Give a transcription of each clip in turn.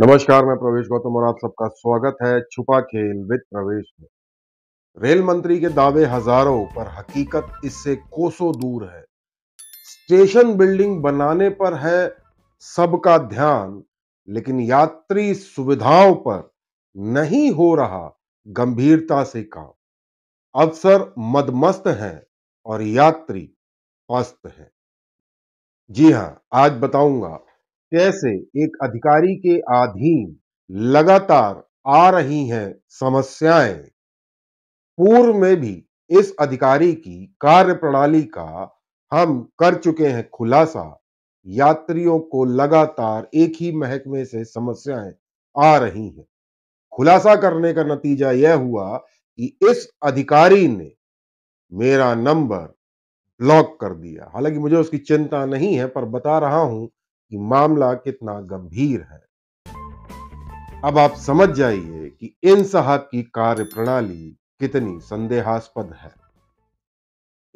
नमस्कार, मैं प्रवेश गौतम और आप सबका स्वागत है छुपा खेल विद प्रवेश में। रेल मंत्री के दावे हजारों पर हकीकत इससे कोसों दूर है। स्टेशन बिल्डिंग बनाने पर है सबका ध्यान, लेकिन यात्री सुविधाओं पर नहीं हो रहा गंभीरता से काम। अफसर मदमस्त हैं और यात्री पस्त हैं। जी हां, आज बताऊंगा कैसे एक अधिकारी के अधीन लगातार आ रही हैं समस्याएं। पूर्व में भी इस अधिकारी की कार्यप्रणाली का हम कर चुके हैं खुलासा। यात्रियों को लगातार एक ही महकमे से समस्याएं आ रही हैं। खुलासा करने का नतीजा यह हुआ कि इस अधिकारी ने मेरा नंबर ब्लॉक कर दिया। हालांकि मुझे उसकी चिंता नहीं है, पर बता रहा हूं कि मामला कितना गंभीर है। अब आप समझ जाइए कि इन साहब की कार्यप्रणाली कितनी संदेहास्पद है।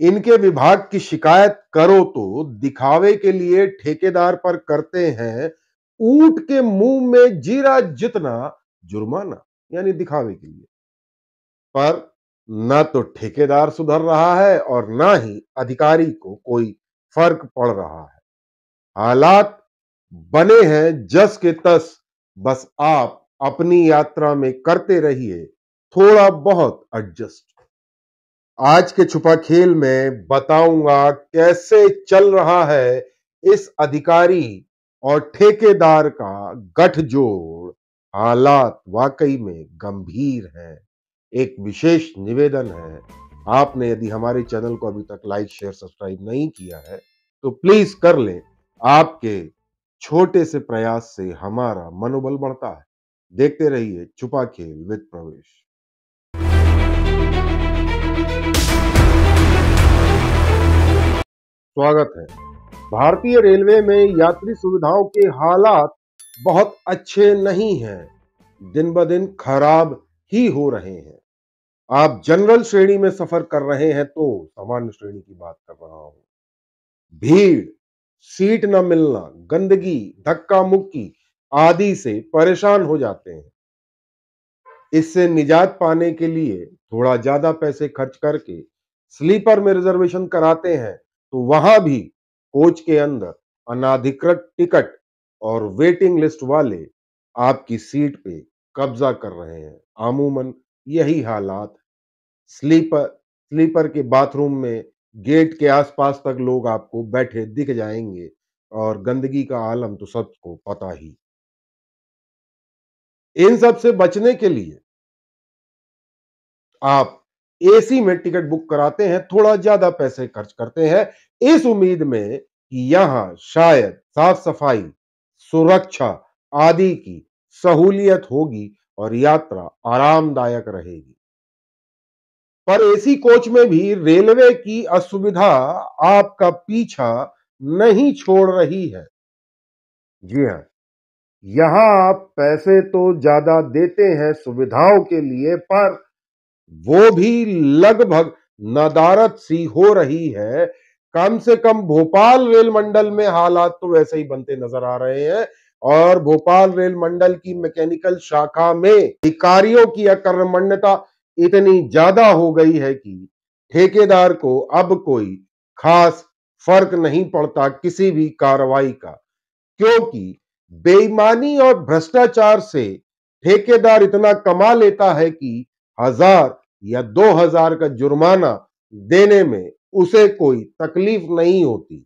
इनके विभाग की शिकायत करो तो दिखावे के लिए ठेकेदार पर करते हैं ऊंट के मुंह में जीरा जितना जुर्माना, यानी दिखावे के लिए। पर न तो ठेकेदार सुधर रहा है और ना ही अधिकारी को कोई फर्क पड़ रहा है। हालात बने हैं जस के तस। बस आप अपनी यात्रा में करते रहिए थोड़ा बहुत एडजस्ट। आज के छुपा खेल में बताऊंगा कैसे चल रहा है इस अधिकारी और ठेकेदार का गठजोड़। हालात वाकई में गंभीर हैं। एक विशेष निवेदन है, आपने यदि हमारे चैनल को अभी तक लाइक शेयर सब्सक्राइब नहीं किया है तो प्लीज कर लें। आपके छोटे से प्रयास से हमारा मनोबल बढ़ता है। देखते रहिए छुपा खेल विद प्रवेश। स्वागत है। भारतीय रेलवे में यात्री सुविधाओं के हालात बहुत अच्छे नहीं हैं। दिन ब दिन खराब ही हो रहे हैं। आप जनरल श्रेणी में सफर कर रहे हैं तो सामान्य श्रेणी की बात कर रहा हूं। भीड़, सीट न मिलना, गंदगी, धक्का मुक्की आदि से परेशान हो जाते हैं। इससे निजात पाने के लिए थोड़ा ज्यादा पैसे खर्च करके स्लीपर में रिजर्वेशन कराते हैं तो वहां भी कोच के अंदर अनाधिकृत टिकट और वेटिंग लिस्ट वाले आपकी सीट पे कब्जा कर रहे हैं। अमूमन यही हालात। स्लीपर के बाथरूम में गेट के आसपास तक लोग आपको बैठे दिख जाएंगे और गंदगी का आलम तो सबको पता ही। इन सब से बचने के लिए आप एसी में टिकट बुक कराते हैं, थोड़ा ज्यादा पैसे खर्च करते हैं इस उम्मीद में कि यहां शायद साफ सफाई, सुरक्षा आदि की सहूलियत होगी और यात्रा आरामदायक रहेगी। पर एसी कोच में भी रेलवे की असुविधा आपका पीछा नहीं छोड़ रही है। जी हां, यहां आप पैसे तो ज्यादा देते हैं सुविधाओं के लिए, पर वो भी लगभग नदारद सी हो रही है। कम से कम भोपाल रेल मंडल में हालात तो वैसे ही बनते नजर आ रहे हैं और भोपाल रेल मंडल की मैकेनिकल शाखा में अधिकारियों की अकर्मण्यता इतनी ज्यादा हो गई है कि ठेकेदार को अब कोई खास फर्क नहीं पड़ता किसी भी कार्रवाई का, क्योंकि बेईमानी और भ्रष्टाचार से ठेकेदार इतना कमा लेता है कि 1000 या 2000 का जुर्माना देने में उसे कोई तकलीफ नहीं होती।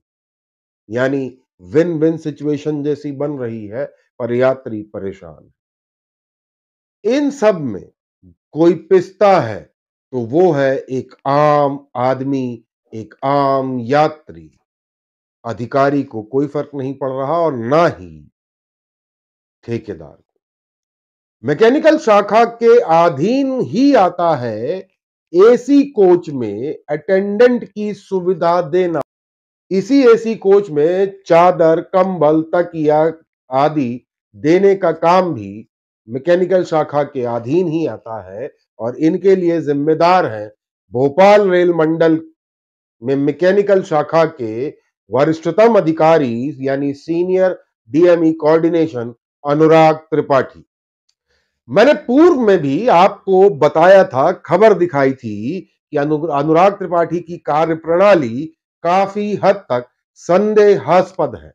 यानी विन विन सिचुएशन जैसी बन रही है, पर यात्री परेशान। इन सब में कोई पिसता है तो वो है एक आम आदमी, एक आम यात्री। अधिकारी को कोई फर्क नहीं पड़ रहा और ना ही ठेकेदार को। मैकेनिकल शाखा के अधीन ही आता है एसी कोच में अटेंडेंट की सुविधा देना। इसी एसी कोच में चादर, कंबल, तकिया आदि देने का काम भी मैकेनिकल शाखा के अधीन ही आता है और इनके लिए जिम्मेदार है भोपाल रेल मंडल में मैकेनिकल शाखा के वरिष्ठतम अधिकारी, यानी senior DME coordination Anurag Tripathi. मैंने पूर्व में भी आपको बताया था, खबर दिखाई थी कि अनुराग त्रिपाठी की कार्यप्रणाली काफी हद तक संदेहास्पद है।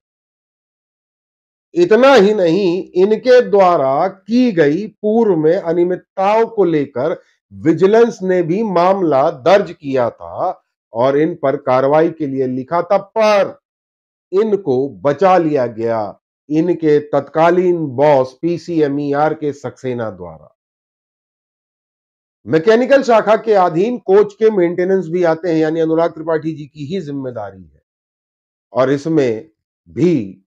इतना ही नहीं, इनके द्वारा की गई पूर्व में अनियमितताओं को लेकर विजिलेंस ने भी मामला दर्ज किया था और इन पर कार्रवाई के लिए लिखा था, पर इनको बचा लिया गया इनके तत्कालीन बॉस पीसीएमईआर के सक्सेना द्वारा। मैकेनिकल शाखा के अधीन कोच के मेंटेनेंस भी आते हैं, यानी अनुराग त्रिपाठी जी की ही जिम्मेदारी है, और इसमें भी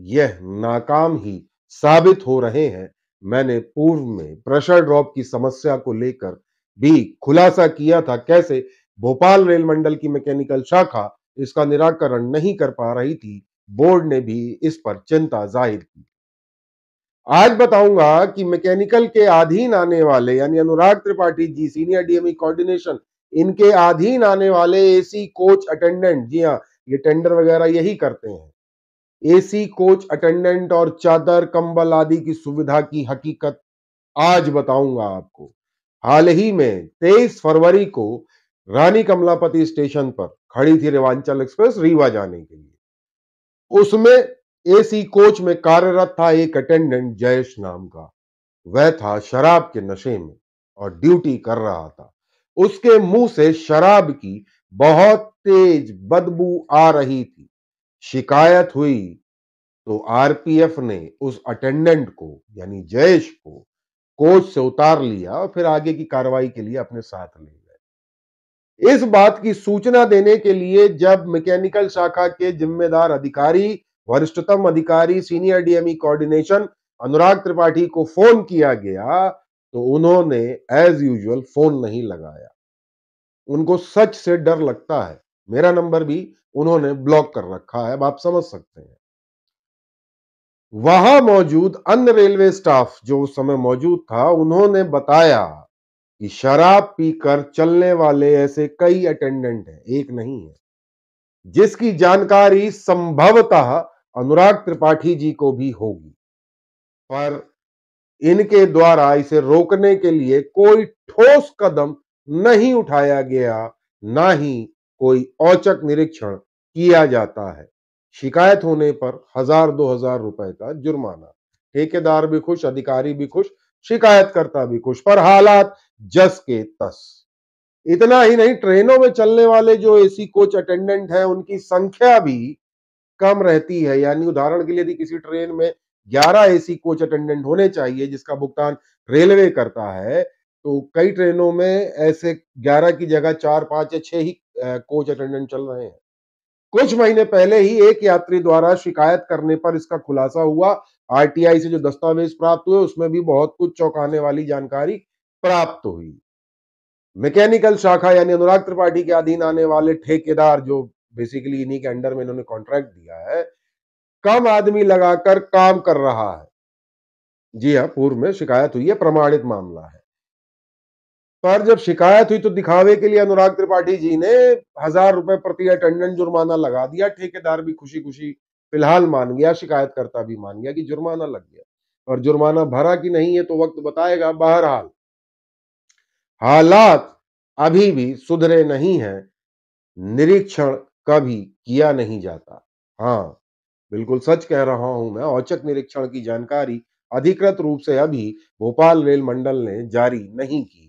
यह नाकाम ही साबित हो रहे हैं। मैंने पूर्व में प्रेशर ड्रॉप की समस्या को लेकर भी खुलासा किया था, कैसे भोपाल रेल मंडल की मैकेनिकल शाखा इसका निराकरण नहीं कर पा रही थी। बोर्ड ने भी इस पर चिंता जाहिर की। आज बताऊंगा कि मैकेनिकल के अधीन आने वाले, यानी Anurag Tripathi ji senior DME coordination, इनके अधीन आने वाले एसी कोच अटेंडेंट, जी हाँ, ये टेंडर वगैरह यही करते हैं, एसी कोच अटेंडेंट और चादर कंबल आदि की सुविधा की हकीकत आज बताऊंगा आपको। हाल ही में 23 फरवरी को रानी कमलापति स्टेशन पर खड़ी थी रेवांचल एक्सप्रेस रीवा जाने के लिए। उसमें एसी कोच में कार्यरत था एक अटेंडेंट जयेश नाम का। वह था शराब के नशे में और ड्यूटी कर रहा था। उसके मुंह से शराब की बहुत तेज बदबू आ रही थी। शिकायत हुई तो आरपीएफ ने उस अटेंडेंट को, यानी जयेश को, कोच से उतार लिया और फिर आगे की कार्रवाई के लिए अपने साथ ले गए। इस बात की सूचना देने के लिए जब मैकेनिकल शाखा के जिम्मेदार अधिकारी, वरिष्ठतम अधिकारी, senior DME coordination Anurag Tripathi को फोन किया गया, तो उन्होंने एज यूजुअल फोन नहीं लगाया। उनको सच से डर लगता है। मेरा नंबर भी उन्होंने ब्लॉक कर रखा है, अब आप समझ सकते हैं। वहां मौजूद अन्य रेलवे स्टाफ जो उस समय मौजूद था, उन्होंने बताया कि शराब पीकर चलने वाले ऐसे कई अटेंडेंट हैं, एक नहीं है, जिसकी जानकारी संभवतः अनुराग त्रिपाठी जी को भी होगी, पर इनके द्वारा इसे रोकने के लिए कोई ठोस कदम नहीं उठाया गया, ना ही कोई औचक निरीक्षण किया जाता है। शिकायत होने पर 1000-2000 रुपए का जुर्माना। ठेकेदार भी खुश, अधिकारी भी खुश, शिकायतकर्ता भी खुश, पर हालात जस के तस। इतना ही नहीं, ट्रेनों में चलने वाले जो एसी कोच अटेंडेंट हैं, उनकी संख्या भी कम रहती है। यानी उदाहरण के लिए यदि किसी ट्रेन में 11 एसी कोच अटेंडेंट होने चाहिए, जिसका भुगतान रेलवे करता है, तो कई ट्रेनों में ऐसे 11 की जगह 4, 5 या 6 ही कोच अटेंडेंट चल रहे हैं। कुछ महीने पहले ही एक यात्री द्वारा शिकायत करने पर इसका खुलासा हुआ। आरटीआई से जो दस्तावेज प्राप्त हुए, उसमें भी बहुत कुछ चौंकाने वाली जानकारी प्राप्त हुई। मैकेनिकल शाखा यानी अनुराग त्रिपाठी के अधीन आने वाले ठेकेदार, जो बेसिकली इन्हीं के अंडर में इन्होंने कॉन्ट्रैक्ट दिया है, कम आदमी लगाकर काम कर रहा है। जी हाँ, पूर्व में शिकायत हुई है, प्रमाणित मामला है। पर जब शिकायत हुई तो दिखावे के लिए अनुराग त्रिपाठी जी ने 1000 रुपए प्रति अटेंडेंट जुर्माना लगा दिया। ठेकेदार भी खुशी खुशी फिलहाल मान गया, शिकायतकर्ता भी मान गया कि जुर्माना लग गया, और जुर्माना भरा कि नहीं है तो वक्त बताएगा। बहरहाल हालात अभी भी सुधरे नहीं हैं, निरीक्षण कभी किया नहीं जाता। हाँ, बिल्कुल सच कह रहा हूं मैं, औचक निरीक्षण की जानकारी अधिकृत रूप से अभी भोपाल रेल मंडल ने जारी नहीं की।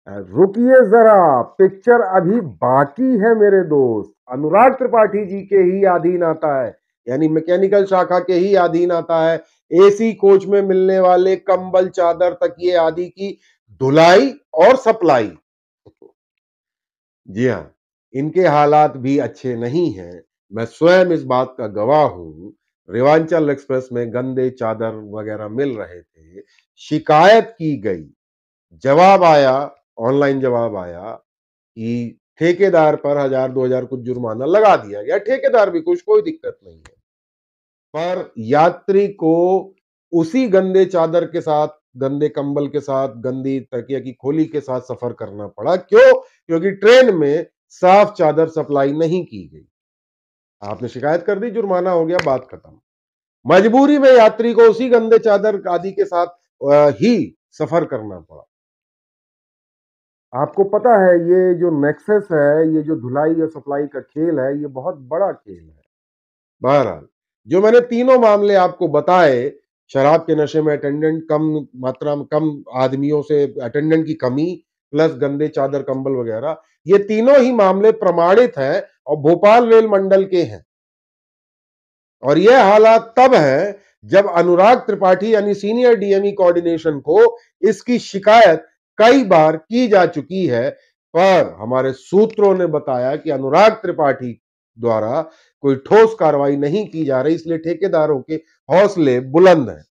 रुकिए जरा, पिक्चर अभी बाकी है मेरे दोस्त। अनुराग त्रिपाठी जी के ही अधीन आता है, यानी मैकेनिकल शाखा के ही अधीन आता है, एसी कोच में मिलने वाले कंबल, चादर, तकिए आदि की धुलाई और सप्लाई। जी हाँ, इनके हालात भी अच्छे नहीं हैं। मैं स्वयं इस बात का गवाह हूं। रेवांचल एक्सप्रेस में गंदे चादर वगैरह मिल रहे थे, शिकायत की गई, जवाब आया, ऑनलाइन जवाब आया कि ठेकेदार पर 1000-2000 कुछ जुर्माना लगा दिया गया। ठेकेदार भी कुछ, कोई दिक्कत नहीं है, पर यात्री को उसी गंदे चादर के साथ, गंदे कंबल के साथ, गंदी तकिया की खोली के साथ सफर करना पड़ा। क्यों? क्योंकि ट्रेन में साफ चादर सप्लाई नहीं की गई। आपने शिकायत कर दी, जुर्माना हो गया, बात खत्म। मजबूरी में यात्री को उसी गंदे चादर आदि के साथ ही सफर करना पड़ा। आपको पता है ये जो नेक्सस है, ये जो धुलाई और सप्लाई का खेल है, ये बहुत बड़ा खेल है। बहरहाल, जो मैंने तीनों मामले आपको बताए, शराब के नशे में अटेंडेंट, कम मात्रा में कम आदमियों से अटेंडेंट की कमी, प्लस गंदे चादर कंबल वगैरह, ये तीनों ही मामले प्रमाणित हैं और भोपाल रेल मंडल के हैं। और ये हालात तब है जब अनुराग त्रिपाठी यानी सीनियर डीएमई कोऑर्डिनेशन को इसकी शिकायत कई बार की जा चुकी है, पर हमारे सूत्रों ने बताया कि अनुराग त्रिपाठी द्वारा कोई ठोस कार्रवाई नहीं की जा रही, इसलिए ठेकेदारों के हौसले बुलंद हैं।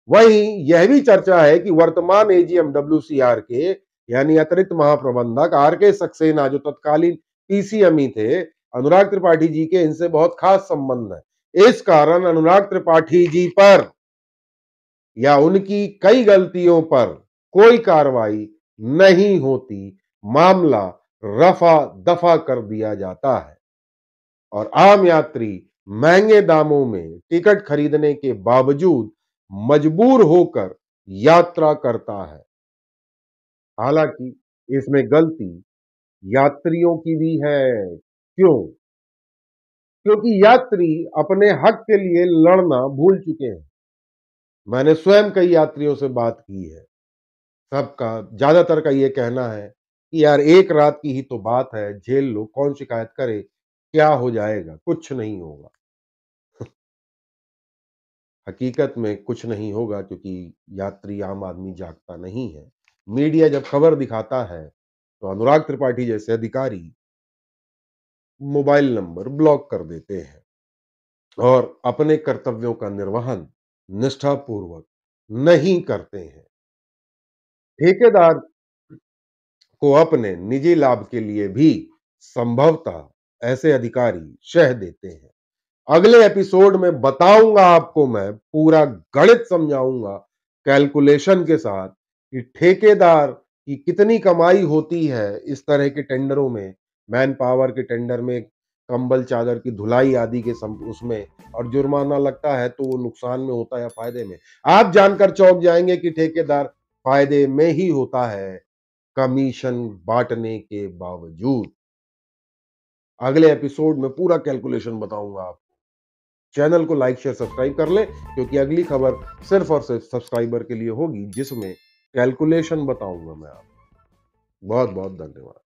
वहीं यह भी चर्चा है कि वर्तमान एजीएम डब्ल्यूसीआर के यानी अतिरिक्त महाप्रबंधक आर के सक्सेना, जो तत्कालीन पीसीएमई थे, अनुराग त्रिपाठी जी के इनसे बहुत खास संबंध है। इस कारण अनुराग त्रिपाठी जी पर या उनकी कई गलतियों पर कोई कार्रवाई नहीं होती, मामला रफा दफा कर दिया जाता है और आम यात्री महंगे दामों में टिकट खरीदने के बावजूद मजबूर होकर यात्रा करता है। हालांकि इसमें गलती यात्रियों की भी है। क्यों? क्योंकि यात्री अपने हक के लिए लड़ना भूल चुके हैं। मैंने स्वयं कई यात्रियों से बात की है। सबका ज्यादातर का ये कहना है कि यार एक रात की ही तो बात है, झेल लो, कौन शिकायत करे, क्या हो जाएगा, कुछ नहीं होगा। हकीकत में कुछ नहीं होगा, क्योंकि यात्री आम आदमी जागता नहीं है। मीडिया जब खबर दिखाता है तो अनुराग त्रिपाठी जैसे अधिकारी मोबाइल नंबर ब्लॉक कर देते हैं और अपने कर्तव्यों का निर्वहन निष्ठापूर्वक नहीं करते हैं। ठेकेदार को अपने निजी लाभ के लिए भी संभवतः ऐसे अधिकारी शह देते हैं। अगले एपिसोड में बताऊंगा आपको, मैं पूरा गणित समझाऊंगा कैलकुलेशन के साथ कि ठेकेदार की कितनी कमाई होती है इस तरह के टेंडरों में, मैन पावर के टेंडर में, कंबल चादर की धुलाई आदि के उसमें, और जुर्माना लगता है तो वो नुकसान में होता है या फायदे में। आप जानकर चौंक जाएंगे कि ठेकेदार फायदे में ही होता है, कमीशन बांटने के बावजूद। अगले एपिसोड में पूरा कैलकुलेशन बताऊंगा आपको। चैनल को लाइक शेयर सब्सक्राइब कर ले, क्योंकि अगली खबर सिर्फ और सिर्फ सब्सक्राइबर के लिए होगी, जिसमें कैलकुलेशन बताऊंगा मैं आपको। बहुत बहुत धन्यवाद।